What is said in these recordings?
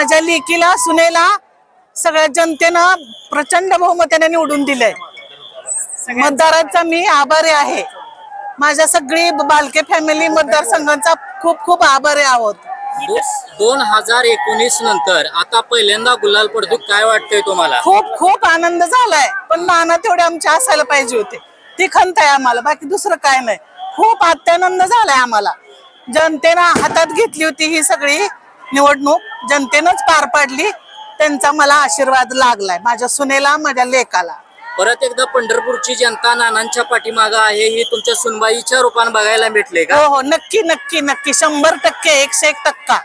माझ्या लेकीला सुनेला सगळ्या जनतेनं प्रचंड बहुमताने निवडून दिलंय। मतदारांचा मी आभारी आहे। माझ्या सगळी बालके फॅमिली मतदारसंघांचा खूप खूप आभारी आहोत। 2019 नंतर आता पहिल्यांदा गुलाल पडतो, काय वाटतंय तुम्हाला? खूप खूप आनंद झालाय, पण नाना तेवढे आमचे असायला पाहिजे होते, ती खंत आहे आम्हाला, बाकी दुसरं काय नाही। खूप अत्यानंद झालाय आम्हाला। जनतेनं हातात घेतली होती ही सगळी निवडणूक, जनतेनंच पार पाडली, त्यांचा मला आशीर्वाद लागलाय, माझ्या सुनेला, माझ्या लेकाला। परत एकदा पंढरपूरची जनता नानांच्या पाठीमागे आहे, हे तुमच्या सुनबाईच्या रूपाने बघायला भेटले का? हो हो, नक्की नक्की नक्की, 100%, 101%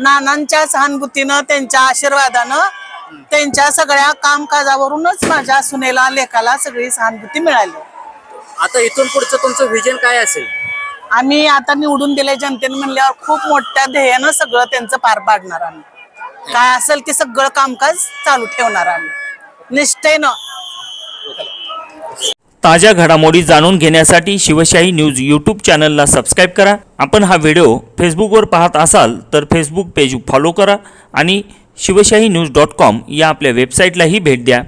नानांच्या सहानुभूतीनं, त्यांच्या आशीर्वादानं, त्यांच्या सगळ्या कामकाजावरूनच माझ्या सुनेला, लेकाला सगळी सहानुभूती मिळाली। आता इथून पुढचं तुमचं व्हिजन काय असेल? आम्ही आता निवडून दिले जनतेने म्हणल्यावर खूप मोठ्या ध्येयानं सगळं त्यांचं पार पाडणार आम्ही, काय असेल ते सगळं कामकाज चालू ठेवणार आम्ही निष्ठेनं। ताज्या घडामोडी जाणून घेण्यासाठी शिवशाही न्यूज यूट्यूब चॅनलला सबस्क्राईब करा। आपण हा व्हिडिओ फेसबुकवर पाहत असाल तर फेसबुक पेज फॉलो करा आणि शिवशाही न्यूज.com या आपल्या वेबसाईटलाही भेट द्या।